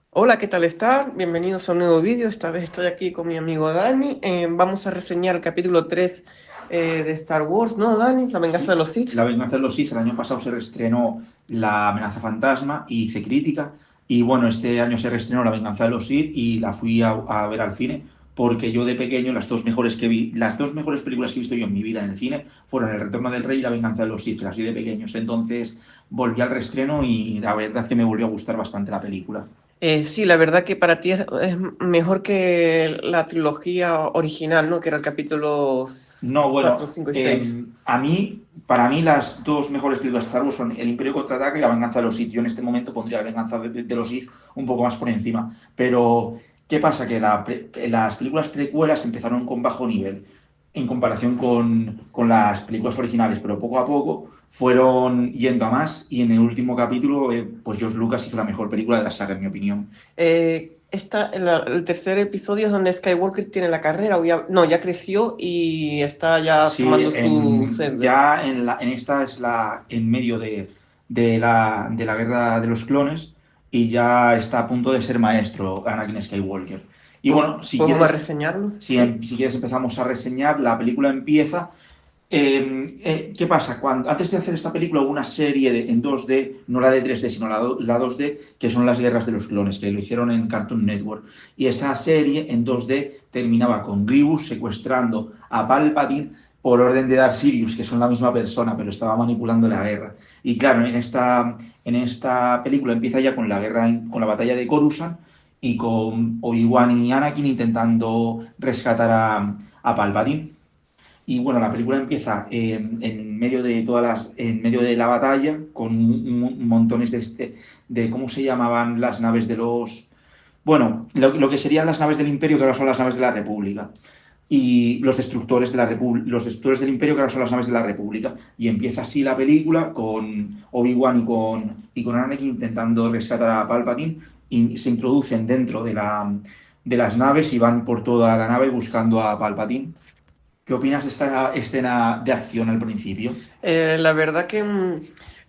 Hola, ¿qué tal están? Bienvenidos a un nuevo vídeo. Esta vez estoy aquí con mi amigo Dani. Vamos a reseñar el capítulo 3 de Star Wars, ¿no, Dani? La venganza de Sí, los Sith. La venganza de los Sith, el año pasado se reestrenó La amenaza fantasma y hice crítica. Y bueno, este año se reestrenó La venganza de los Sith y la fui a ver al cine porque yo de pequeño las dos mejores películas que he visto yo en mi vida en el cine fueron El retorno del rey y La venganza de los Sith, que las vi de pequeños. Entonces volví al reestreno y la verdad es que me volvió a gustar bastante la película. Sí, la verdad que para ti es mejor que la trilogía original, ¿no? Que era el capítulo No, 4, bueno, 5 y 6. para mí las dos mejores películas de Star Wars son El Imperio Contraataca y La Venganza de los Sith. Yo en este momento pondría La Venganza de los Sith un poco más por encima. Pero, ¿qué pasa? Que las películas precuelas empezaron con bajo nivel en comparación con las películas originales, pero poco a poco fueron yendo a más y en el último capítulo, pues George Lucas hizo la mejor película de la saga, en mi opinión. El tercer episodio es donde Skywalker tiene la carrera, no, ya creció y está ya Sí, tomando su senda. ya en esta es en medio de la guerra de los clones y ya está a punto de ser maestro Anakin Skywalker. Y bueno, si Pues vamos a quieres, reseñarlo, ¿sí? si quieres empezamos a reseñar, la película empieza. ¿Qué pasa? Antes de hacer esta película hubo una serie en 2D, no la de 3D, sino la 2D, que son las guerras de los clones, que lo hicieron en Cartoon Network. Y esa serie en 2D terminaba con Grievous secuestrando a Palpatine por orden de Darth Sidious, que son la misma persona, pero estaba manipulando la guerra. Y claro, en esta película empieza ya con la guerra, con la batalla de Coruscant y con Obi-Wan y Anakin intentando rescatar a Palpatine. Y bueno, la película empieza en medio de en medio de la batalla, con montones de, ¿cómo se llamaban las naves de los? Bueno, lo que serían las naves del Imperio, que ahora son las naves de la República. Y los destructores los destructores del Imperio, que ahora son las naves de la República. Y empieza así la película con Obi-Wan y con Anakin intentando rescatar a Palpatine. Y se introducen dentro de las naves y van por toda la nave buscando a Palpatine. ¿Qué opinas de esta escena de acción al principio? La verdad que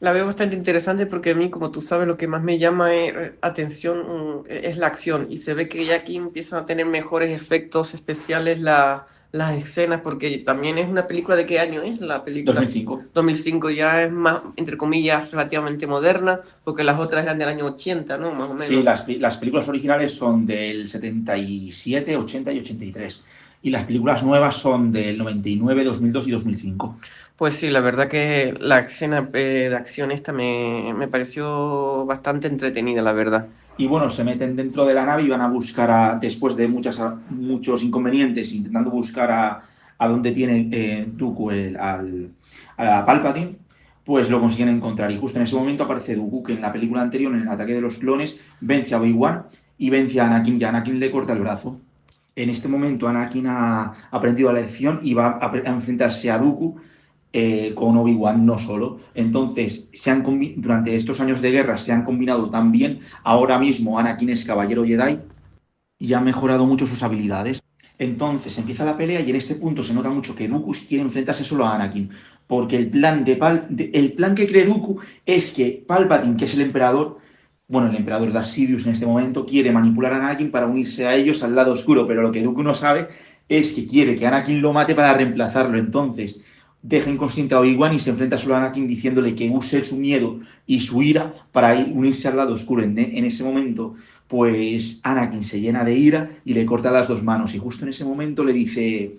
la veo bastante interesante porque a mí, como tú sabes, lo que más me llama atención es la acción y se ve que ya aquí empiezan a tener mejores efectos especiales las escenas porque también es una película. ¿De qué año es la película? 2005. 2005 ya es más, entre comillas, relativamente moderna porque las otras eran del año 80, ¿no? Más o Sí, menos. las películas originales son del 77, 80 y 83. Y las películas nuevas son del 99, 2002 y 2005. Pues sí, la verdad que la escena de acción esta me pareció bastante entretenida, la verdad. Y bueno, se meten dentro de la nave y van a buscar, después de muchos inconvenientes, intentando buscar a dónde tiene Dooku a Palpatine, pues lo consiguen encontrar. Y justo en ese momento aparece Dooku, que en la película anterior, en el ataque de los clones, vence a Obi-Wan y vence a Anakin, y a Anakin le corta el brazo. En este momento Anakin ha aprendido la lección y va a enfrentarse a Dooku con Obi-Wan no solo. Entonces, durante estos años de guerra se han combinado tan bien. Ahora mismo Anakin es caballero Jedi y ha mejorado mucho sus habilidades. Entonces empieza la pelea y en este punto se nota mucho que Dooku quiere enfrentarse solo a Anakin. Porque el plan que cree Dooku es que Palpatine, que es el emperador, bueno, el emperador Darth Sidious en este momento, quiere manipular a Anakin para unirse a ellos al lado oscuro. Pero lo que Dooku no sabe es que quiere que Anakin lo mate para reemplazarlo. Entonces deja inconsciente a Obi-Wan y se enfrenta solo a Anakin diciéndole que use su miedo y su ira para unirse al lado oscuro. En ese momento pues Anakin se llena de ira y le corta las dos manos. Y justo en ese momento le dice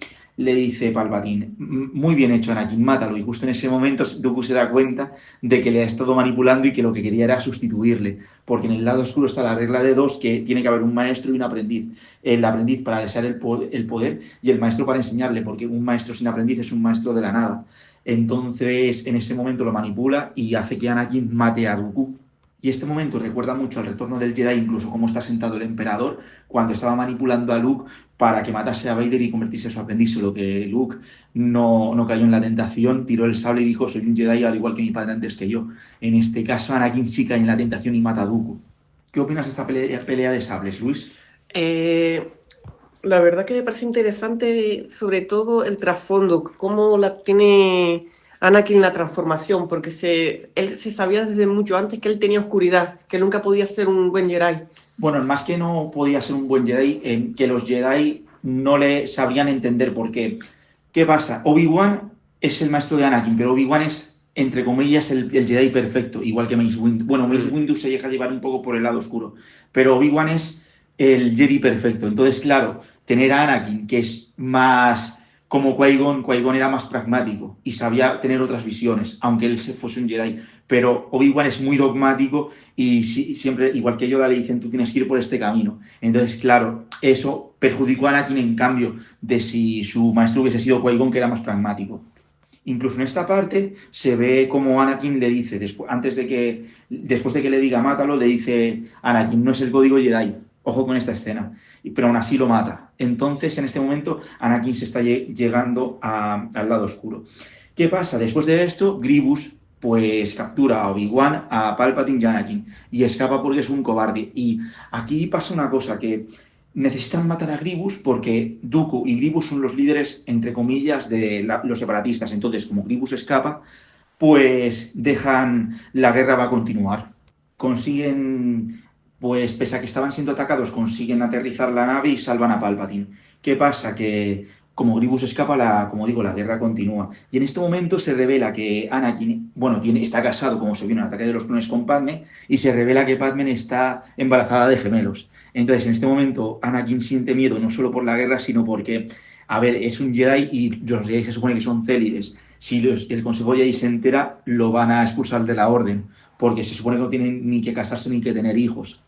Palpatine, muy bien hecho Anakin, mátalo. Y justo en ese momento Dooku se da cuenta de que le ha estado manipulando y que lo que quería era sustituirle. Porque en el lado oscuro está la regla de dos, que tiene que haber un maestro y un aprendiz. El aprendiz para desear el poder y el maestro para enseñarle, porque un maestro sin aprendiz es un maestro de la nada. Entonces, en ese momento lo manipula y hace que Anakin mate a Dooku. Y este momento recuerda mucho al retorno del Jedi, incluso cómo está sentado el emperador cuando estaba manipulando a Luke para que matase a Vader y convertirse en su aprendiz. Solo que Luke no cayó en la tentación, tiró el sable y dijo: soy un Jedi al igual que mi padre antes que yo. En este caso, Anakin sí cae en la tentación y mata a Dooku. ¿Qué opinas de esta pelea de sables, Luis? Eh, la verdad que me parece interesante, sobre todo el trasfondo, cómo la tiene Anakin la transformación, porque él se sabía desde mucho antes que él tenía oscuridad, que nunca podía ser un buen Jedi. Bueno, más que no podía ser un buen Jedi, que los Jedi no le sabrían entender por qué. ¿Qué pasa? Obi-Wan es el maestro de Anakin, pero Obi-Wan es, entre comillas, el Jedi perfecto, igual que Mace Windu. Bueno, Mace Mm. Windu se deja llevar un poco por el lado oscuro, pero Obi-Wan es el Jedi perfecto. Entonces, claro, tener a Anakin, que es más como Qui-Gon, Qui-Gon era más pragmático y sabía tener otras visiones, aunque él se fuese un Jedi. Pero Obi-Wan es muy dogmático y siempre, igual que Yoda, le dicen, tú tienes que ir por este camino. Entonces, claro, eso perjudicó a Anakin en cambio de si su maestro hubiese sido Qui-Gon, que era más pragmático. Incluso en esta parte se ve como Anakin le dice, después de que le diga mátalo, le dice Anakin, no es el código Jedi. Ojo con esta escena. Pero aún así lo mata. Entonces, en este momento, Anakin se está llegando al lado oscuro. ¿Qué pasa? Después de esto, Grievous pues captura a Obi-Wan, a Palpatine y a Anakin y escapa porque es un cobarde. Y aquí pasa una cosa, que necesitan matar a Grievous porque Dooku y Grievous son los líderes, entre comillas, de los separatistas. Entonces, como Grievous escapa, pues dejan, la guerra va a continuar. Consiguen, pues pese a que estaban siendo atacados, consiguen aterrizar la nave y salvan a Palpatine. ¿Qué pasa? Que como Grievous escapa, como digo, la guerra continúa. Y en este momento se revela que Anakin, bueno, está casado, como se vio en el ataque de los clones con Padme, y se revela que Padme está embarazada de gemelos. Entonces, en este momento, Anakin siente miedo no solo por la guerra, sino porque, a ver, es un Jedi y los Jedi se supone que son célides. Si el Consejo Jedi se entera, lo van a expulsar de la Orden, porque se supone que no tienen ni que casarse ni que tener hijos.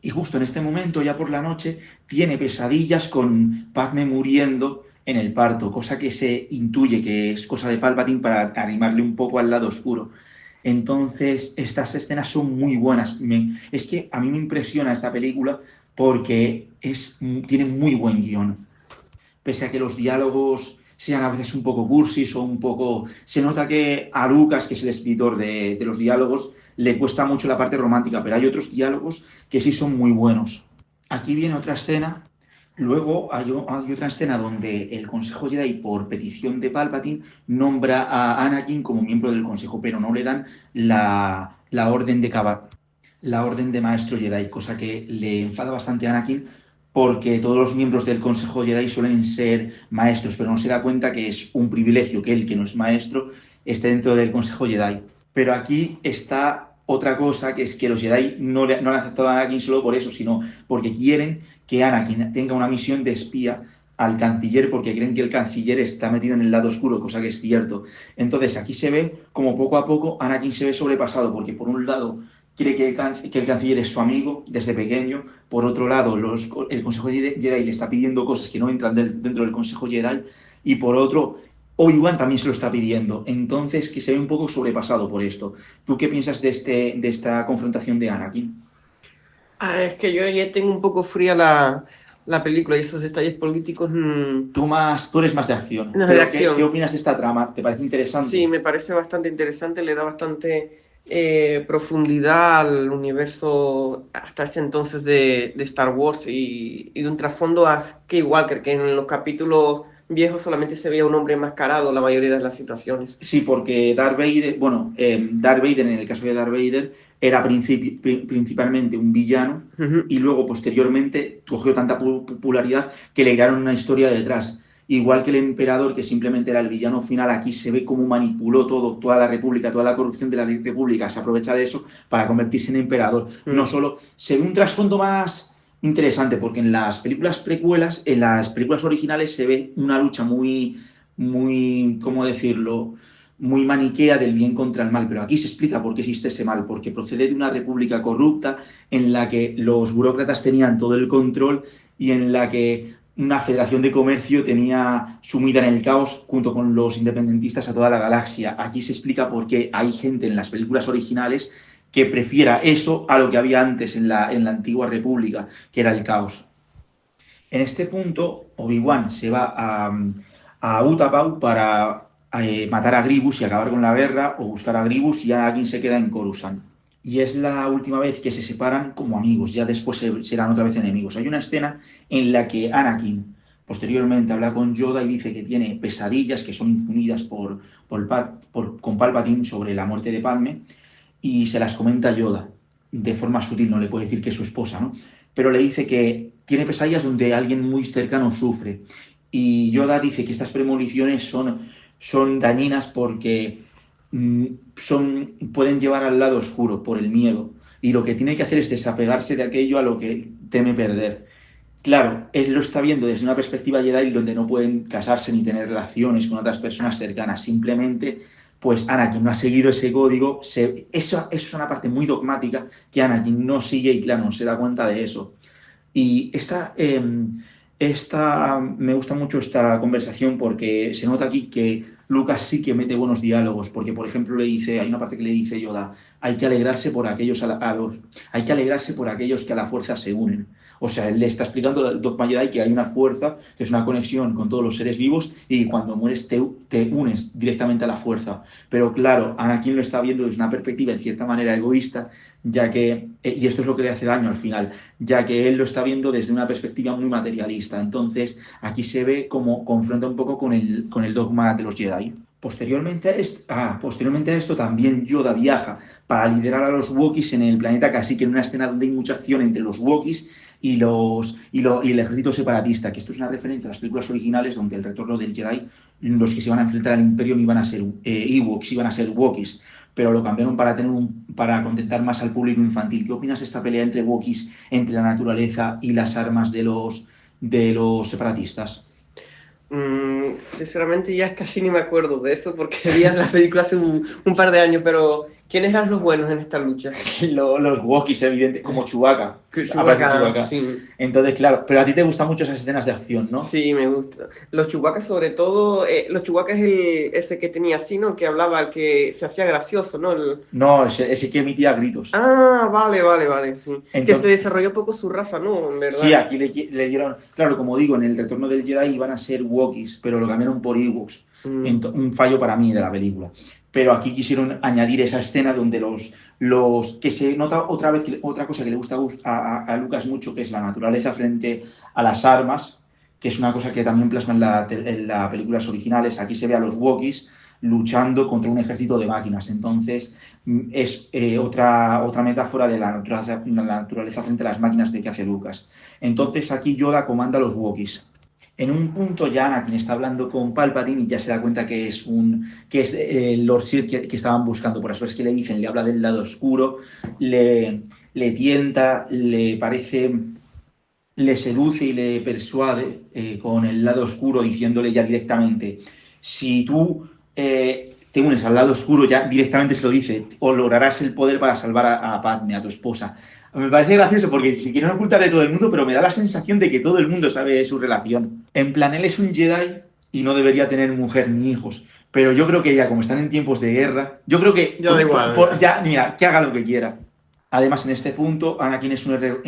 Y justo en este momento, ya por la noche, tiene pesadillas con Padme muriendo en el parto, cosa que se intuye que es cosa de Palpatine para animarle un poco al lado oscuro. Entonces, estas escenas son muy buenas. Es que a mí me impresiona esta película porque tiene muy buen guión. Pese a que los diálogos sean a veces un poco cursis o un poco... Se nota que a Lucas, que es el escritor de los diálogos, le cuesta mucho la parte romántica, pero hay otros diálogos que sí son muy buenos. Aquí viene otra escena. Luego hay otra escena donde el Consejo Jedi, por petición de Palpatine, nombra a Anakin como miembro del Consejo, pero no le dan la orden de la orden de Maestro Jedi, cosa que le enfada bastante a Anakin porque todos los miembros del Consejo Jedi suelen ser maestros, pero no se da cuenta que es un privilegio que él, que no es maestro, esté dentro del Consejo Jedi. Pero aquí está otra cosa, que es que los Jedi no le han aceptado a Anakin solo por eso, sino porque quieren que Anakin tenga una misión de espía al canciller, porque creen que el canciller está metido en el lado oscuro, cosa que es cierto. Entonces aquí se ve como poco a poco Anakin se ve sobrepasado, porque por un lado quiere que el canciller es su amigo desde pequeño, por otro lado el Consejo Jedi le está pidiendo cosas que no entran dentro del Consejo Jedi, y por otro Obi-Wan también se lo está pidiendo, entonces que se ve un poco sobrepasado por esto. ¿Tú qué piensas de esta confrontación de Anakin? Es que yo ya tengo un poco fría la película y esos detalles políticos Tú eres más de acción, no es de pero ¿qué acción. opinas de esta trama? ¿Te parece Sí, interesante? me parece bastante interesante, le da bastante profundidad al universo hasta ese entonces de Star Wars y un trasfondo a Skywalker, que en los capítulos viejos solamente se veía un hombre enmascarado la mayoría de las situaciones. Sí, porque Darth Vader, bueno, Darth Vader, en el caso de Darth Vader, era principalmente un villano Ujú. y luego posteriormente cogió tanta popularidad que le crearon una historia detrás. Igual que el emperador, que simplemente era el villano final, aquí se ve cómo manipuló todo, toda la república, toda la corrupción de la república, se aprovecha de eso para convertirse en emperador. No Mm. solo, se ve un trasfondo más interesante, porque en las películas precuelas, en las películas originales se ve una lucha muy, ¿cómo decirlo? Muy maniquea del bien contra el mal, pero aquí se explica por qué existe ese mal, porque procede de una república corrupta en la que los burócratas tenían todo el control y en la que una federación de comercio tenía sumida en el caos junto con los independentistas a toda la galaxia. Aquí se explica por qué hay gente en las películas originales que prefiera eso a lo que había antes en la antigua república, que era el caos. En este punto, Obi-Wan se va a Utapau para matar a Grievous y acabar con la guerra, o buscar a Grievous, y Anakin se queda en Coruscant. Y es la última vez que se separan como amigos, ya después serán otra vez enemigos. Hay una escena en la que Anakin Posteriormente habla con Yoda y dice que tiene pesadillas que son infundidas con Palpatine sobre la muerte de Padme, y se las comenta Yoda de forma sutil, no le puede decir que es su esposa, ¿no? Pero le dice que tiene pesadillas donde alguien muy cercano sufre. Y Yoda dice que estas premoniciones son dañinas porque mm, pueden llevar al lado oscuro por el miedo. Y lo que tiene que hacer es desapegarse de aquello a lo que teme perder. Claro, él lo está viendo desde una perspectiva Jedi donde no pueden casarse ni tener relaciones con otras personas cercanas. Simplemente, pues Anakin no ha seguido ese código. Eso es una parte muy dogmática que Anakin no sigue y, claro, no se da cuenta de eso. Y me gusta mucho esta conversación porque se nota aquí que Lucas sí que mete buenos diálogos, porque por ejemplo hay una parte que le dice Yoda, hay que alegrarse por aquellos hay que alegrarse por aquellos que a la fuerza se unen. O sea, él le está explicando al Dogma Jedi que hay una fuerza, que es una conexión con todos los seres vivos y cuando mueres te unes directamente a la fuerza. Pero claro, Anakin lo está viendo desde una perspectiva en cierta manera egoísta, ya que, y esto es lo que le hace daño al final, ya que él lo está viendo desde una perspectiva muy materialista. Entonces, aquí se ve como confronta un poco con el dogma de los Jedi. Posteriormente a esto, también Yoda viaja para liderar a los Wookiees en el planeta Kashyyyk, en una escena donde hay mucha acción entre los Wookiees y el ejército separatista, que esto es una referencia a las películas originales donde el retorno del Jedi, los que se van a enfrentar al Imperio no iban a ser Ewoks, iban a ser Wookiees, pero lo cambiaron para contentar más al público infantil. ¿Qué opinas de esta pelea entre Wookiees, entre la naturaleza y las armas de los separatistas? Sinceramente ya casi ni me acuerdo de eso porque vi la película hace un par de años, pero ¿quiénes eran los buenos en esta lucha? Los Wookiees, evidente, como Chewbacca. Que Aparece Chewbacca, Chewbacca. sí. Entonces, claro, pero a ti te gustan mucho esas escenas de acción, ¿no? Sí, me gusta. Los Chewbacca sobre todo, los Chewbacca es ese que tenía así, ¿no? Que hablaba, el que se hacía gracioso, ¿no? No, ese que emitía gritos. Ah, vale, sí. Que se Entonces, desarrolló poco su raza, ¿no? En sí, verdad. aquí le dieron, claro, como digo, en el Retorno del Jedi iban a ser Wookiees, pero lo cambiaron por Ewoks. Mm. Un fallo para mí de la película. Pero aquí quisieron añadir esa escena donde que se nota otra vez, otra cosa que le gusta a Lucas mucho, que es la naturaleza frente a las armas, que es una cosa que también plasma en las películas originales. Aquí se ve a los Wookiees luchando contra un ejército de máquinas. Entonces, es otra metáfora de la naturaleza frente a las máquinas de que hace Lucas. Entonces, aquí Yoda comanda a los Wookiees. En un punto ya Anakin está hablando con Palpatine y ya se da cuenta que es el Lord Sith que estaban buscando. Por las cosas que le dicen, le habla del lado oscuro, le tienta, le seduce y le persuade con el lado oscuro, diciéndole ya directamente, si tú te unes al lado oscuro, ya directamente se lo dice, o lograrás el poder para salvar a Padme, a tu esposa. Me parece gracioso porque si quieren ocultar de todo el mundo, pero me da la sensación de que todo el mundo sabe su relación. En plan, él es un Jedi y no debería tener mujer ni hijos. Pero yo creo que ya, como están en tiempos de guerra, yo creo que Ya da igual. ya, mira, que haga lo que quiera. Además, en este punto, Anakin es un héroe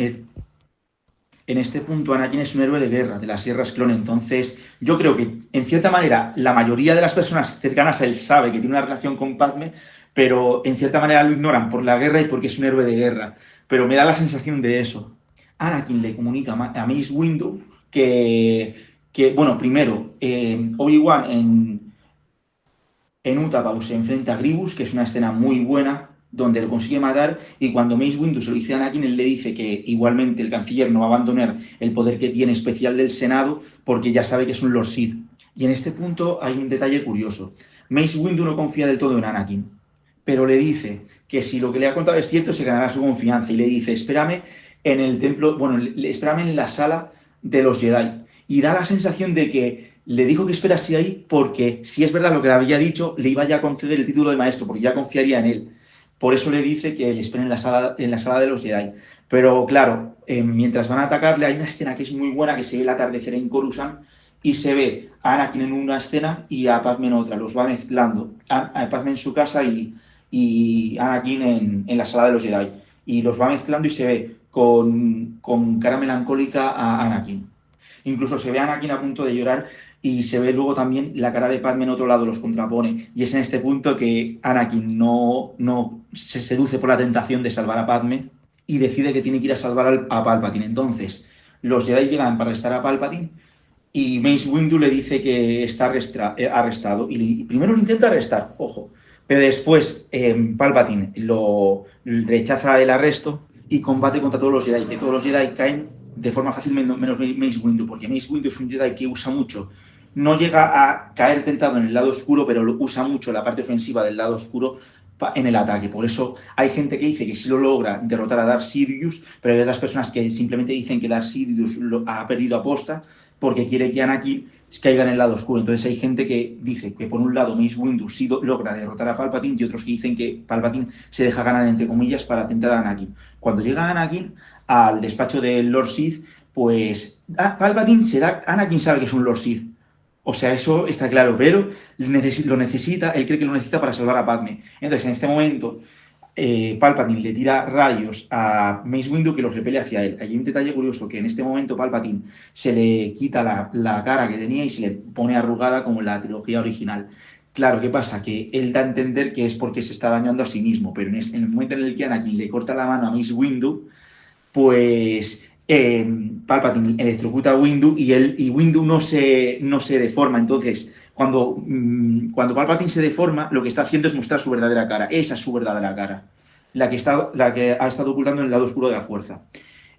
de guerra, de las guerras clon. Entonces, yo creo que, en cierta manera, la mayoría de las personas cercanas a él sabe que tiene una relación con Padme, pero en cierta manera lo ignoran por la guerra y porque es un héroe de guerra. Pero me da la sensación de eso. Anakin le comunica a Mace Windu bueno, primero, Obi-Wan en Utapau se enfrenta a Grievous, que es una escena muy buena, donde lo consigue matar, y cuando Mace Windu se lo dice a Anakin, él le dice que igualmente el canciller no va a abandonar el poder que tiene especial del Senado, porque ya sabe que es un Lord Sith. Y en este punto hay un detalle curioso. Mace Windu no confía del todo en Anakin, pero le dice que si lo que le ha contado es cierto, se ganará su confianza, y le dice, espérame en el templo, bueno, espérame en la sala de los Jedi. Y da la sensación de que le dijo que esperase ahí porque, si es verdad lo que le había dicho, le iba ya a conceder el título de maestro, porque ya confiaría en él. Por eso le dice que le espere en la sala de los Jedi. Pero claro, mientras van a atacarle, hay una escena que es muy buena, que se ve el atardecer en Coruscant, y se ve a Anakin en una escena y a Padme en otra. Los va mezclando. A Padme en su casa y Anakin en la sala de los Jedi. Y los va mezclando y se ve con cara melancólica a Anakin. Incluso se ve a Anakin a punto de llorar y se ve luego también la cara de Padme en otro lado, los contrapone. Y es en este punto que Anakin no se seduce por la tentación de salvar a Padme y decide que tiene que ir a salvar a Palpatine. Entonces, los Jedi llegan para arrestar a Palpatine y Mace Windu le dice que está arrestado y primero lo intenta arrestar, ojo, pero después Palpatine lo rechaza el arresto y combate contra todos los Jedi, que todos los Jedi caen de forma fácil menos Mace Windu, porque Mace Windu es un Jedi que usa mucho, no llega a caer tentado en el lado oscuro, pero lo usa mucho la parte ofensiva del lado oscuro en el ataque. Por eso hay gente que dice que sí lo logra derrotar a Darth Sidious, pero hay otras personas que simplemente dicen que Darth Sidious lo ha perdido aposta porque quiere que Anakin caiga en el lado oscuro. Entonces hay gente que dice que por un lado Mace Windu sí logra derrotar a Palpatine y otros que dicen que Palpatine se deja ganar entre comillas para tentar a Anakin. Cuando llega Anakin al despacho del Lord Sith, pues Anakin sabe que es un Lord Sith. O sea, eso está claro, pero lo necesita, él cree que lo necesita para salvar a Padme. Entonces, en este momento, Palpatine le tira rayos a Mace Windu que los repele hacia él. Hay un detalle curioso, que en este momento Palpatine se le quita la cara que tenía y se le pone arrugada como en la trilogía original. Claro, ¿qué pasa? Que él da a entender que es porque se está dañando a sí mismo, pero en el momento en el que Anakin le corta la mano a Mace Windu, pues Palpatine electrocuta a Windu y Windu no se deforma. Entonces, cuando Palpatine se deforma, lo que está haciendo es mostrar su verdadera cara. Esa es su verdadera cara, la que ha estado ocultando en el lado oscuro de la fuerza.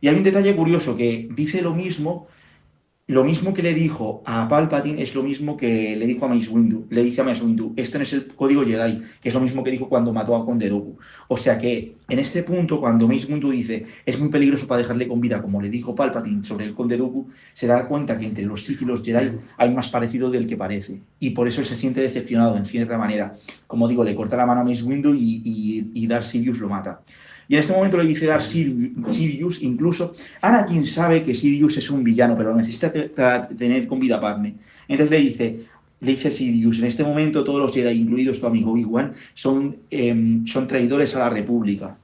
Y hay un detalle curioso que dice lo mismo que le dijo a Palpatine es lo mismo que le dijo a Mace Windu. Le dice a Mace Windu, esto no es el código Jedi, que es lo mismo que dijo cuando mató a Conde Dooku. O sea que en este punto, cuando Mace Windu dice es muy peligroso para dejarle con vida, como le dijo Palpatine sobre el Conde Dooku, se da cuenta que entre los Sith y los Jedi hay más parecido del que parece. Y por eso se siente decepcionado, en cierta manera. Como digo, le corta la mano a Mace Windu y Darth Sidious lo mata. Y en este momento le dice Darth Sidious, incluso, Anakin sabe que Sidious es un villano, pero lo necesita tener con vida Padme. Entonces le dice Sidious, en este momento todos los Jedi, incluidos tu amigo Obi-Wan, son traidores a la República.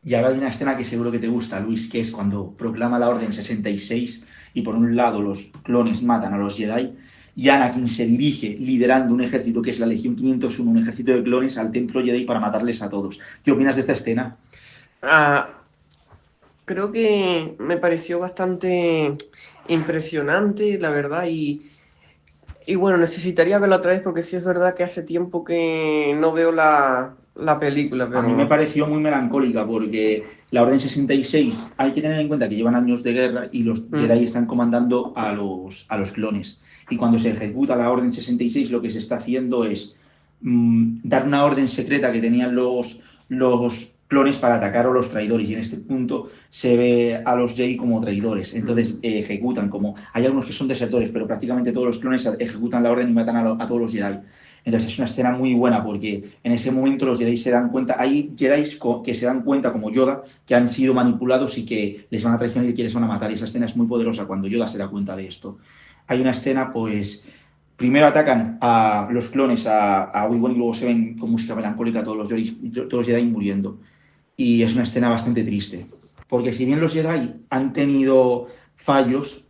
Y ahora hay una escena que seguro que te gusta, Luis, que es cuando proclama la Orden 66 y por un lado los clones matan a los Jedi y Anakin se dirige liderando un ejército que es la Legión 501, un ejército de clones al Templo Jedi para matarles a todos. ¿Qué opinas de esta escena? Ah, creo que me pareció bastante impresionante, la verdad, y bueno, necesitaría verla otra vez porque sí es verdad que hace tiempo que no veo la película, A mí me pero... pareció muy melancólica porque la Orden 66 hay que tener en cuenta que llevan años de guerra y los Jedi están comandando a los clones. Y cuando se ejecuta la Orden 66 lo que se está haciendo es dar una orden secreta que tenían los clones para atacar a los traidores. Y en este punto se ve a los Jedi como traidores. Entonces ejecutan como... Hay algunos que son desertores, pero prácticamente todos los clones ejecutan la orden y matan a todos los Jedi. Entonces es una escena muy buena porque en ese momento los Jedi se dan cuenta, hay Jedi que se dan cuenta como Yoda que han sido manipulados y que les van a traicionar y que les van a matar y esa escena es muy poderosa cuando Yoda se da cuenta de esto. Hay una escena pues primero atacan a los clones a Obi-Wan y luego se ven con música melancólica todos los Jedi muriendo y es una escena bastante triste porque si bien los Jedi han tenido fallos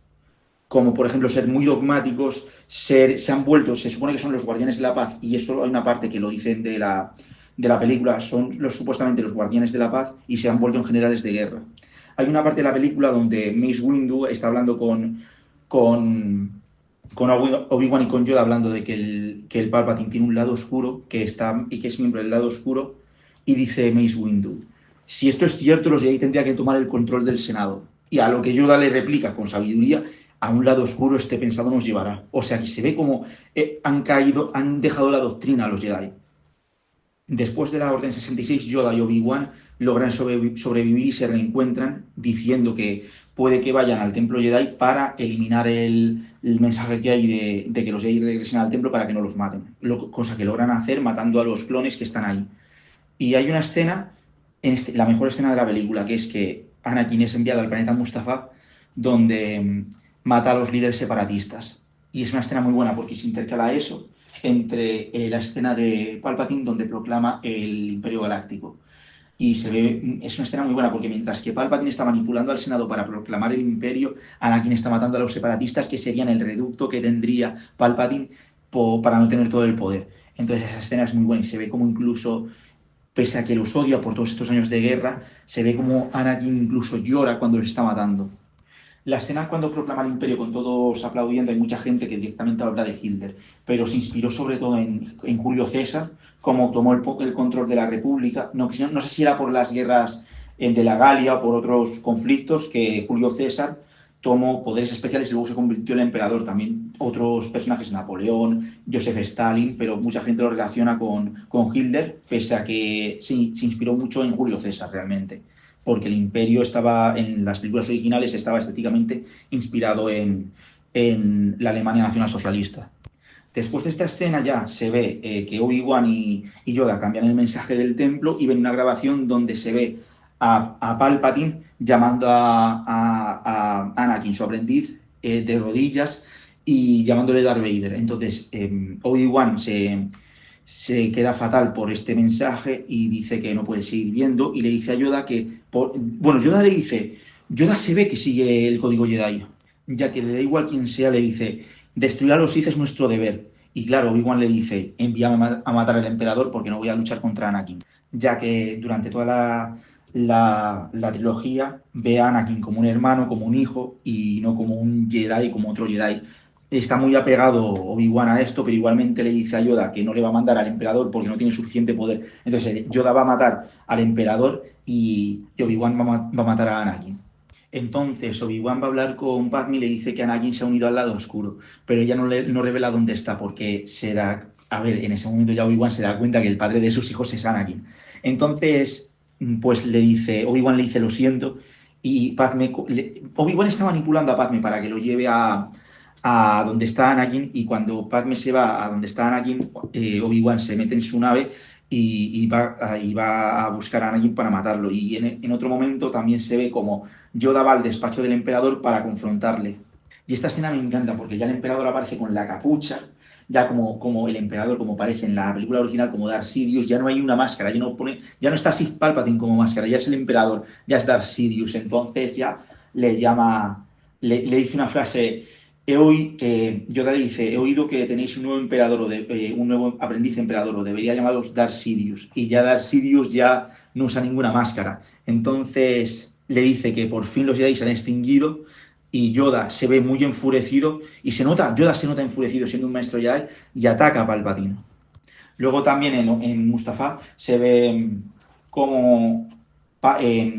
como por ejemplo ser muy dogmáticos, se han vuelto, se supone que son los guardianes de la paz, y esto hay una parte que lo dicen de la película, son supuestamente los guardianes de la paz y se han vuelto en generales de guerra. Hay una parte de la película donde Mace Windu está hablando con, con Obi-Wan y con Yoda hablando de que el Palpatine tiene un lado oscuro y que es miembro del lado oscuro y dice Mace Windu, si esto es cierto los Jedi tendría que tomar el control del Senado y a lo que Yoda le replica con sabiduría a un lado oscuro este pensado nos llevará. O sea, que se ve como han dejado la doctrina a los Jedi. Después de la Orden 66, Yoda y Obi-Wan logran sobrevivir y se reencuentran diciendo que puede que vayan al Templo Jedi para eliminar el mensaje que hay de que los Jedi regresen al templo para que no los maten. Cosa que logran hacer matando a los clones que están ahí. Y hay una escena, la mejor escena de la película, que es que Anakin es enviado al planeta Mustafá, donde mata a los líderes separatistas. Y es una escena muy buena porque se intercala eso entre la escena de Palpatine donde proclama el Imperio Galáctico. Y es una escena muy buena porque mientras que Palpatine está manipulando al Senado para proclamar el Imperio, Anakin está matando a los separatistas que serían el reducto que tendría Palpatine para no tener todo el poder. Entonces esa escena es muy buena y se ve como incluso pese a que los odia por todos estos años de guerra, se ve como Anakin incluso llora cuando los está matando. La escena cuando proclama el imperio con todos aplaudiendo, hay mucha gente que directamente habla de Hitler, pero se inspiró sobre todo en Julio César, como tomó el control de la República. No, no sé si era por las guerras de la Galia o por otros conflictos, que Julio César tomó poderes especiales y luego se convirtió en el emperador. También otros personajes, Napoleón, Joseph Stalin, pero mucha gente lo relaciona con Hitler, pese a que sí, se inspiró mucho en Julio César realmente, porque el imperio estaba, en las películas originales, estaba estéticamente inspirado en la Alemania nacionalsocialista. Después de esta escena ya se ve que Obi-Wan y Yoda cambian el mensaje del templo y ven una grabación donde se ve a Palpatine llamando a Anakin, su aprendiz, de rodillas y llamándole Darth Vader. Entonces Obi-Wan se queda fatal por este mensaje y dice que no puede seguir viendo y le dice a Yoda que... bueno, Yoda le dice, Yoda se ve que sigue el código Jedi, ya que le da igual quién sea, le dice, destruir a los Sith es nuestro deber. Y claro, Obi-Wan le dice, envíame a matar al emperador porque no voy a luchar contra Anakin, ya que durante toda la trilogía ve a Anakin como un hermano, como un hijo y no como un Jedi, como otro Jedi. Está muy apegado Obi-Wan a esto, pero igualmente le dice a Yoda que no le va a mandar al emperador porque no tiene suficiente poder. Entonces Yoda va a matar al emperador y Obi-Wan va a matar a Anakin. Entonces Obi-Wan va a hablar con Padme y le dice que Anakin se ha unido al lado oscuro, pero ella no revela dónde está porque se da... A ver, en ese momento ya Obi-Wan se da cuenta que el padre de sus hijos es Anakin. Entonces, pues Obi-Wan le dice lo siento y Obi-Wan está manipulando a Padme para que lo lleve a donde está Anakin y cuando Padme se va a donde está Anakin, Obi-Wan se mete en su nave y va a buscar a Anakin para matarlo. Y en otro momento también se ve como Yoda va al despacho del emperador para confrontarle. Y esta escena me encanta porque ya el emperador aparece con la capucha, ya como el emperador, como aparece en la película original, como Darth Sidious, ya no hay una máscara, ya no está Sith Palpatine como máscara, ya es el emperador, ya es Darth Sidious. Entonces ya le llama, le dice una frase. Yoda le dice, he oído que tenéis un nuevo emperador un nuevo aprendiz emperador, o debería llamaros Darth Sidious. Y ya Darth Sidious ya no usa ninguna máscara. Entonces le dice que por fin los Jedi se han extinguido y Yoda se ve muy enfurecido y Yoda se nota enfurecido siendo un maestro Jedi y ataca a Palpatine. Luego también en Mustafá se ve como,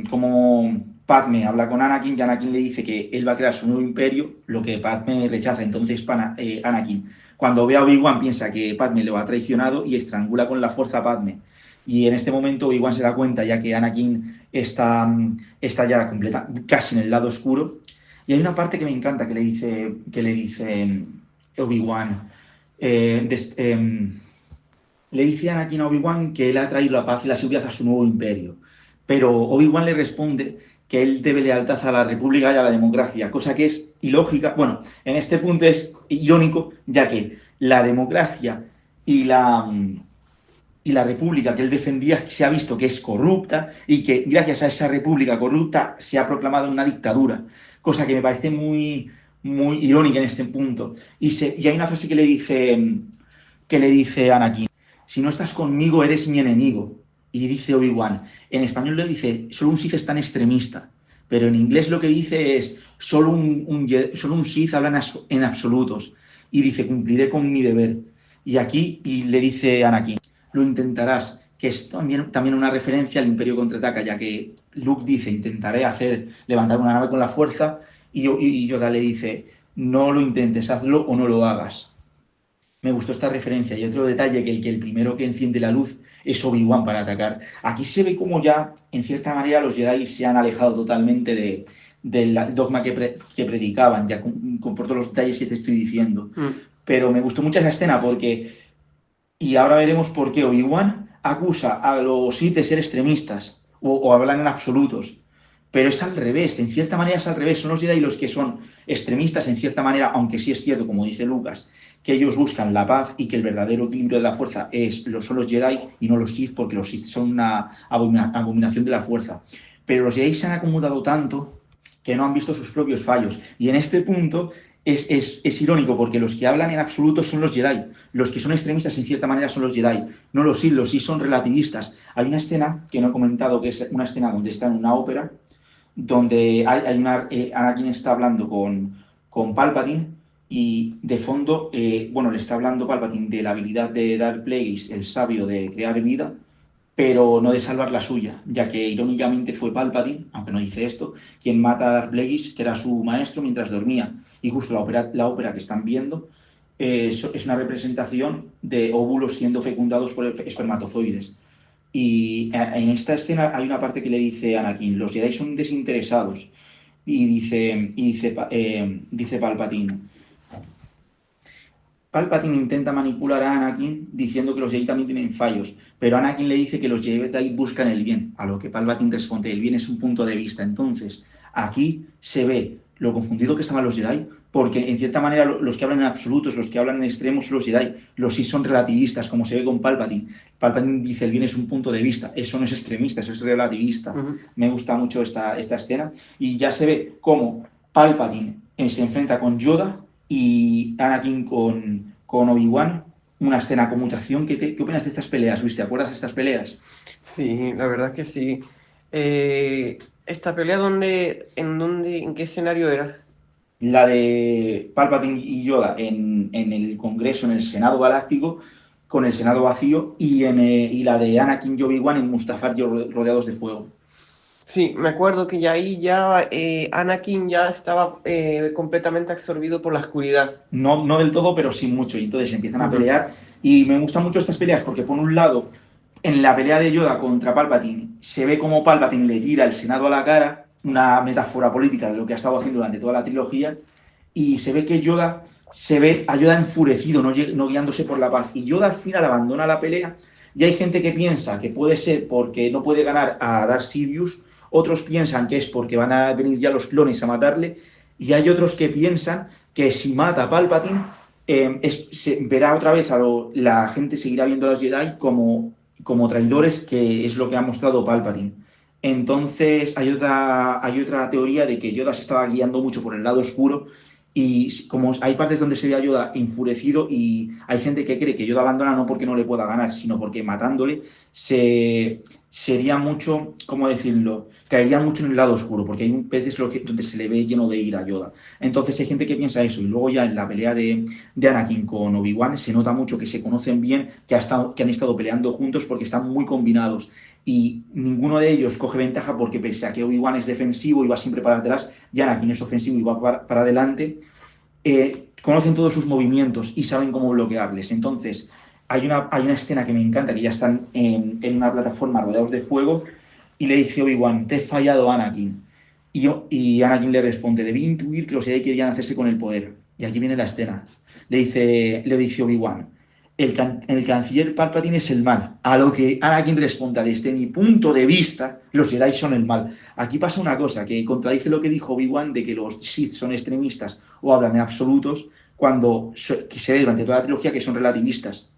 como Padme habla con Anakin y Anakin le dice que él va a crear su nuevo imperio, lo que Padme rechaza. Entonces Anakin, cuando ve a Obi-Wan, piensa que Padme lo ha traicionado y estrangula con la fuerza a Padme. Y en este momento Obi-Wan se da cuenta, ya que Anakin está ya casi en el lado oscuro. Y hay una parte que me encanta que le dice Obi-Wan. Le dice a Anakin a Obi-Wan que él ha traído la paz y la seguridad a su nuevo imperio. Pero Obi-Wan le responde que él debe lealtad a la República y a la democracia, cosa que es ilógica. Bueno, en este punto es irónico, ya que la democracia y la república que él defendía se ha visto que es corrupta y que gracias a esa república corrupta se ha proclamado una dictadura, cosa que me parece muy, muy irónica en este punto. Y hay una frase que le dice Anakin, si no estás conmigo eres mi enemigo. Y dice Obi-Wan, en español le dice, solo un Sith es tan extremista, pero en inglés lo que dice es, solo un Sith habla en absolutos, y dice, cumpliré con mi deber. Y le dice Anakin, lo intentarás, que es también una referencia al Imperio Contraataca, ya que Luke dice, intentaré levantar una nave con la fuerza, y Yoda le dice, no lo intentes, hazlo o no lo hagas. Me gustó esta referencia. Y otro detalle, que el primero que enciende la luz es Obi-Wan para atacar. Aquí se ve como ya, en cierta manera, los Jedi se han alejado totalmente del dogma que predicaban, ya por todos los detalles que te estoy diciendo. Pero me gustó mucho esa escena porque, y ahora veremos por qué Obi-Wan acusa a los Sith de ser extremistas o hablan en absolutos. Pero es al revés, en cierta manera es al revés. Son los Jedi los que son extremistas en cierta manera, aunque sí es cierto, como dice Lucas, que ellos buscan la paz y que el verdadero equilibrio de la fuerza son los Jedi y no los Sith, porque los Sith son una abominación de la fuerza. Pero los Jedi se han acomodado tanto que no han visto sus propios fallos. Y en este punto es irónico, porque los que hablan en absoluto son los Jedi. Los que son extremistas en cierta manera son los Jedi, no los Sith. Los Sith son relativistas. Hay una escena que no he comentado, que es una escena donde está en una ópera, donde Anakin está hablando con Palpatine y de fondo, bueno, le está hablando Palpatine de la habilidad de Darth Plagueis, el sabio de crear vida, pero no de salvar la suya, ya que irónicamente fue Palpatine, aunque no dice esto, quien mata a Darth Plagueis, que era su maestro, mientras dormía. Y justo la ópera que están viendo es una representación de óvulos siendo fecundados por espermatozoides. Y en esta escena hay una parte que le dice Anakin, los Jedi son desinteresados. Dice Palpatine, Palpatine intenta manipular a Anakin diciendo que los Jedi también tienen fallos, pero Anakin le dice que los Jedi buscan el bien, a lo que Palpatine responde, el bien es un punto de vista. Entonces, aquí se ve lo confundido que estaban los Jedi, porque en cierta manera los que hablan en absolutos, los que hablan en extremos son los Jedi, los sí son relativistas, como se ve con Palpatine. Palpatine dice el bien es un punto de vista, eso no es extremista, eso es relativista. Me gusta mucho esta escena, y ya se ve cómo Palpatine se enfrenta con Yoda y Anakin con Obi-Wan, una escena con mucha acción. ¿Qué opinas de estas peleas, Luis? ¿Te acuerdas de estas peleas? Sí, la verdad que sí. ¿Esta pelea en qué escenario era? La de Palpatine y Yoda en el Congreso, en el Senado Galáctico, con el Senado vacío, y la de Anakin y Obi-Wan en Mustafar rodeados de fuego. Sí, me acuerdo que ya ahí Anakin ya estaba completamente absorbido por la oscuridad. No, no del todo, pero sí mucho. Y entonces empiezan a Ujú. pelear. Y me gustan mucho estas peleas porque, por un lado, en la pelea de Yoda contra Palpatine, se ve como Palpatine le tira el Senado a la cara, una metáfora política de lo que ha estado haciendo durante toda la trilogía. Y se ve que Yoda se ve a Yoda enfurecido, no guiándose por la paz. Y Yoda al final abandona la pelea. Y hay gente que piensa que puede ser porque no puede ganar a Darth Sidious. Otros piensan que es porque van a venir ya los clones a matarle. Y hay otros que piensan que si mata a Palpatine, se verá otra vez la gente seguirá viendo a los Jedi como traidores, que es lo que ha mostrado Palpatine. Entonces hay otra teoría de que Yoda se estaba guiando mucho por el lado oscuro, y como hay partes donde se ve a Yoda enfurecido, y hay gente que cree que Yoda abandona no porque no le pueda ganar, sino porque matándole sería mucho, ¿cómo decirlo? Caería mucho en el lado oscuro, porque hay veces donde se le ve lleno de ira a Yoda. Entonces hay gente que piensa eso, y luego ya en la pelea de Anakin con Obi-Wan se nota mucho que se conocen bien, que han estado peleando juntos porque están muy combinados, y ninguno de ellos coge ventaja, porque pese a que Obi-Wan es defensivo y va siempre para atrás, y Anakin es ofensivo y va para adelante, conocen todos sus movimientos y saben cómo bloquearles. Entonces hay una escena que me encanta, que ya están en una plataforma rodeados de fuego, y le dice Obi-Wan, te he fallado, Anakin. Y Anakin le responde, debí intuir que los Jedi querían hacerse con el poder. Y aquí viene la escena. Le dice Obi-Wan, el canciller Palpatine es el mal. A lo que Anakin responda, desde mi punto de vista, los Jedi son el mal. Aquí pasa una cosa que contradice lo que dijo Obi-Wan de que los Sith son extremistas o hablan en absolutos, cuando que se ve durante toda la trilogía que son relativistas.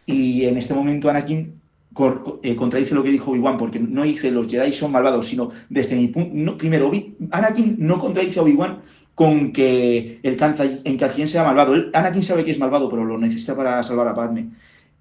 Y en este momento Anakin contradice lo que dijo Obi-Wan, porque no dice los Jedi son malvados, sino desde mi punto. No, primero, Anakin no contradice a Obi-Wan con que el canciller sea malvado. Anakin sabe que es malvado, pero lo necesita para salvar a Padme.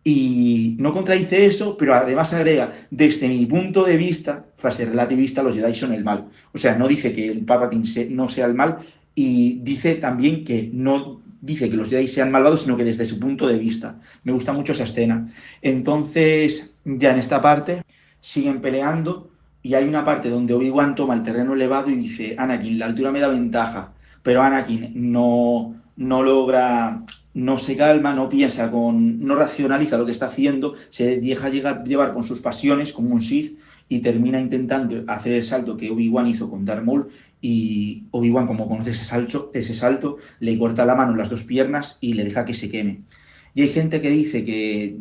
Y no contradice eso, pero además agrega, desde mi punto de vista, frase relativista, los Jedi son el mal. O sea, no dice que el Palpatine no sea el mal, y dice también que no dice que los Jedi sean malvados, sino que desde su punto de vista. Me gusta mucho esa escena. Entonces, ya en esta parte, siguen peleando, y hay una parte donde Obi-Wan toma el terreno elevado y dice, Anakin, la altura me da ventaja, pero Anakin no logra, no se calma, no racionaliza lo que está haciendo, se deja llevar con sus pasiones como un Sith, y termina intentando hacer el salto que Obi-Wan hizo con Darth Maul, y Obi-Wan, como conoce ese salto, le corta la mano en las dos piernas y le deja que se queme. Y hay gente que dice que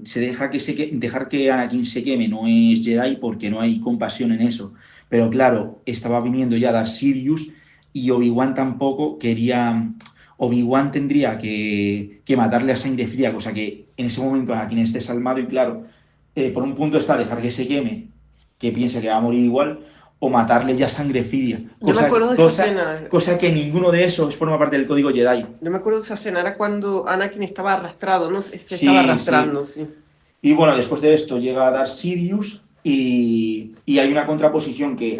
dejar que Anakin se queme no es Jedi porque no hay compasión en eso. Pero claro, estaba viniendo ya Darth Sidious, y Obi-Wan tampoco quería. Obi-Wan tendría que matarle a sangre fría, cosa que en ese momento Anakin esté desalmado, y claro, por un punto está dejar que se queme, que piensa que va a morir igual, o matarle ya a sangre fría, Yo me cosa, acuerdo de esa cosa, escena. cosa que ninguno de esos forma parte del código Jedi. Yo me acuerdo de esa escena, era cuando Anakin estaba arrastrado, ¿no? Se estaba Sí, sí. arrastrando, sí. Y bueno, después de esto llega Darth Sidious, Y hay una contraposición que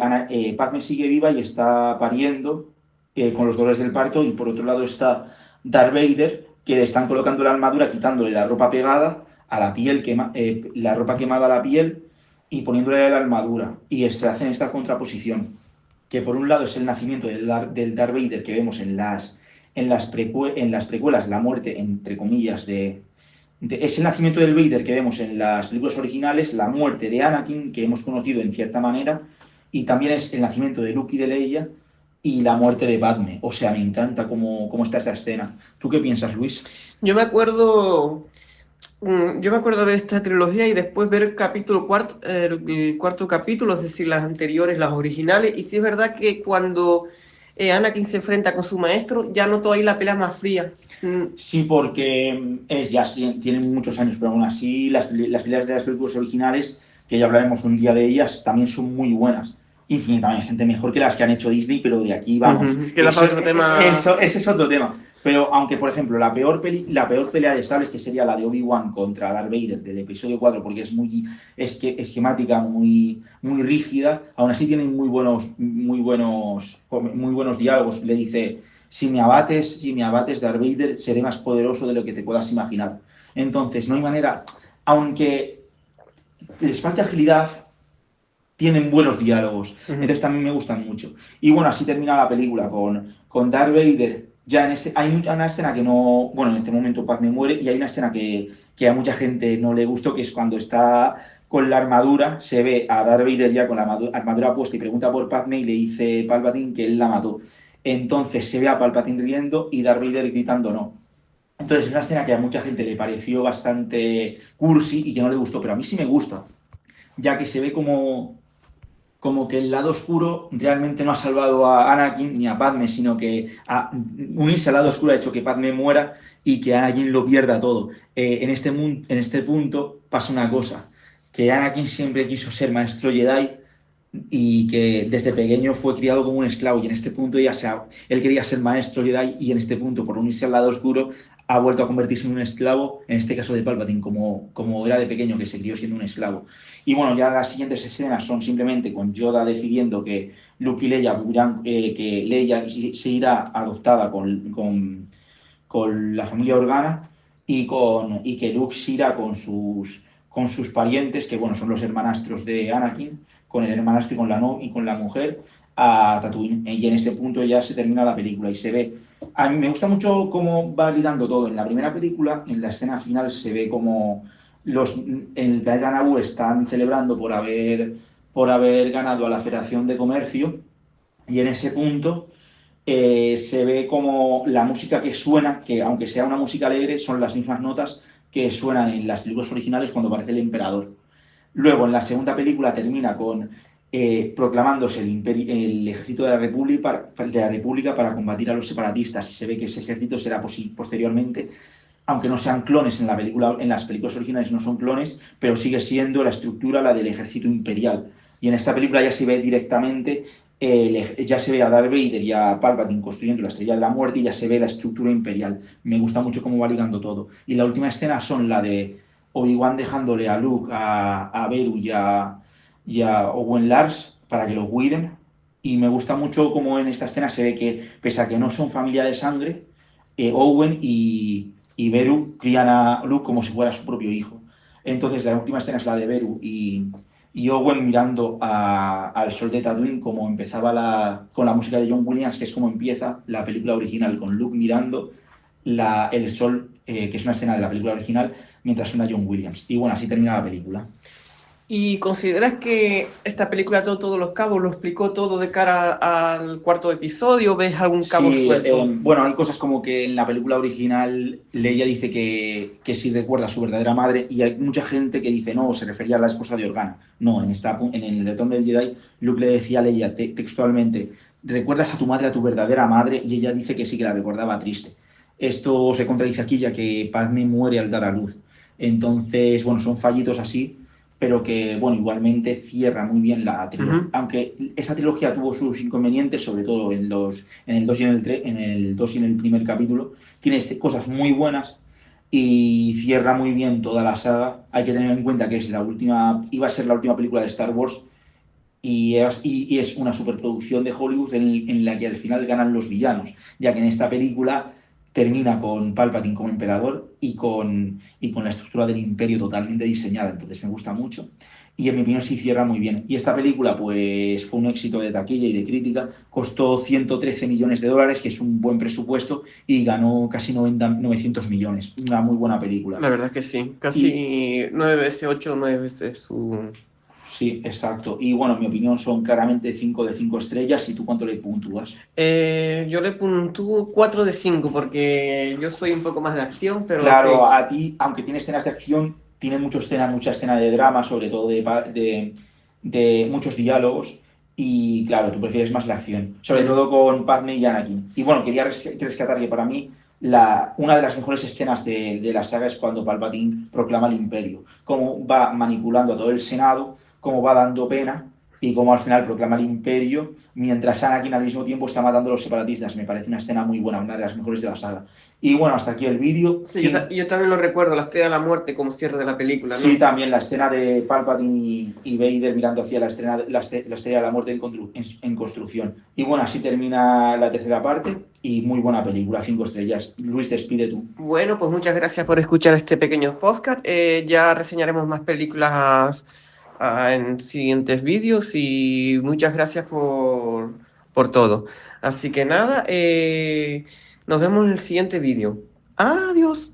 Padme sigue viva y está pariendo con los dolores del parto, y por otro lado está Darth Vader, que le están colocando la armadura, quitándole la ropa pegada a la piel, la ropa quemada a la piel y poniéndole la armadura. Y se hacen esta contraposición, que por un lado es el nacimiento del Darth Vader que vemos en las precuelas, la muerte, entre comillas, es el nacimiento del Vader que vemos en las películas originales, la muerte de Anakin, que hemos conocido en cierta manera, y también es el nacimiento de Luke y de Leia, y la muerte de Padme. O sea, me encanta cómo está esa escena. ¿Tú qué piensas, Luis? Yo me acuerdo, yo me acuerdo de esta trilogía y después ver el capítulo cuarto, el cuarto capítulo, es decir, las anteriores, las originales, y sí es verdad que cuando Anakin se enfrenta con su maestro, ya noto ahí la pelea más fría. Sí, porque tienen muchos años, pero aún así las peleas de las películas originales, que ya hablaremos un día de ellas, también son muy buenas. Infinitamente mejor que las que han hecho Disney, pero de aquí vamos. Que da para otro tema. Ese es otro tema. Pero aunque, por ejemplo, la peor pelea de sables, que sería la de Obi-Wan contra Darth Vader del episodio 4, porque es muy esquemática, muy rígida, aún así tienen muy buenos diálogos. Le dice: si me abates, Darth Vader, seré más poderoso de lo que te puedas imaginar. Entonces, no hay manera, aunque les falte agilidad, tienen buenos diálogos. Entonces también me gustan mucho. Y bueno, así termina la película con Darth Vader. Hay una escena que no. Bueno, en este momento Padme muere, y hay una escena que a mucha gente no le gustó, que es cuando está con la armadura, se ve a Darth Vader ya con la armadura puesta y pregunta por Padme y le dice Palpatine que él la mató. Entonces se ve a Palpatine riendo y Darth Vader gritando no. Entonces es una escena que a mucha gente le pareció bastante cursi y que no le gustó, pero a mí sí me gusta, ya que se ve como que el lado oscuro realmente no ha salvado a Anakin ni a Padme, sino que unirse al lado oscuro ha hecho que Padme muera y que Anakin lo pierda todo. En este punto pasa una cosa, que Anakin siempre quiso ser maestro Jedi y que desde pequeño fue criado como un esclavo, y en este punto él quería ser maestro Jedi, y en este punto, por unirse al lado oscuro, ha vuelto a convertirse en un esclavo, en este caso de Palpatine, como era de pequeño, que se crió siendo un esclavo. Y bueno, ya las siguientes escenas son simplemente con Yoda decidiendo que Luke y Leia, que Leia se irá adoptada con la familia Organa, y que Luke se irá con sus parientes, que bueno, son los hermanastros de Anakin, con el hermanastro y con la mujer, a Tatooine. Y en ese punto ya se termina la película y se ve. A mí me gusta mucho cómo va ligando todo. En la primera película, en la escena final, se ve como en el planeta Naboo están celebrando por haber ganado a la Federación de Comercio, y en ese punto se ve como la música que suena, que aunque sea una música alegre, son las mismas notas que suenan en las películas originales cuando aparece el emperador. Luego, en la segunda película, termina con proclamándose el ejército de la República para combatir a los separatistas, y se ve que ese ejército será posteriormente, aunque no sean clones en las películas originales no son clones, pero sigue siendo la estructura la del ejército imperial. Y en esta película ya se ve directamente, ya se ve a Darth Vader y a Palpatine construyendo la Estrella de la Muerte, y ya se ve la estructura imperial. Me gusta mucho cómo va ligando todo. Y la última escena son la de Obi-Wan dejándole a Luke, a Beru y a Owen Lars para que lo cuiden. Y me gusta mucho cómo en esta escena se ve que, pese a que no son familia de sangre, Owen y Beru crían a Luke como si fuera su propio hijo. Entonces la última escena es la de Beru y Owen mirando al sol de Tatooine, como empezaba con la música de John Williams, que es como empieza la película original, con Luke mirando el sol, que es una escena de la película original, mientras suena John Williams. Y bueno, así termina la película. ¿Y consideras que esta película ató todos los cabos, lo explicó todo de cara al cuarto episodio? ¿Ves algún cabo Sí, suelto? bueno, hay cosas como que en la película original Leia dice que sí recuerda a su verdadera madre, y hay mucha gente que dice no, se refería a la esposa de Organa. No, en el Retorno del Jedi, Luke le decía a Leia textualmente: ¿recuerdas a tu madre, a tu verdadera madre? Y ella dice que sí, que la recordaba triste. Esto se contradice aquí, ya que Padme muere al dar a luz. Entonces, bueno, son fallitos así, pero que, bueno, igualmente cierra muy bien la trilogía. Aunque esa trilogía tuvo sus inconvenientes, sobre todo en el 2 y en el 2 y en el primer capítulo, tiene cosas muy buenas, y cierra muy bien toda la saga. Hay que tener en cuenta que es la última, iba a ser la última película de Star Wars y es una superproducción de Hollywood en la que al final ganan los villanos, ya que en esta película termina con Palpatine como emperador y con la estructura del imperio totalmente diseñada, entonces me gusta mucho. Y en mi opinión sí cierra muy bien. Y esta película pues fue un éxito de taquilla y de crítica, costó 113 millones de dólares, que es un buen presupuesto, y ganó casi 900 millones. Una muy buena película. La verdad que sí, Y casi 9 veces, 8 o 9 veces su... sí, exacto. Y bueno, en mi opinión son claramente 5 de 5 estrellas. ¿Y tú cuánto le puntúas? Yo le puntúo 4 de 5 porque yo soy un poco más de acción, pero Claro, sí. a ti, aunque tiene escenas de acción, tiene mucha escena de drama, sobre todo de muchos diálogos. Y claro, tú prefieres más la acción, sobre Mm. todo con Padme y Anakin. Y bueno, quería rescatar que para mí una de las mejores escenas de la saga es cuando Palpatine proclama el imperio. Cómo va manipulando a todo el Senado, cómo va dando pena y cómo al final proclama el imperio, mientras Anakin al mismo tiempo está matando a los separatistas. Me parece una escena muy buena, una de las mejores de la saga. Y bueno, hasta aquí el vídeo. Sí, yo también lo recuerdo, la Estrella de la Muerte como cierre de la película, Sí, ¿no? también la escena de Palpatine y Vader mirando hacia la estrella de la muerte en construcción. Y bueno, así termina la tercera parte y muy buena película, 5 estrellas. Luis, despide tú. Bueno, pues muchas gracias por escuchar este pequeño podcast. Ya reseñaremos más películas en siguientes vídeos y muchas gracias por todo. Así que nada, nos vemos en el siguiente vídeo. Adiós.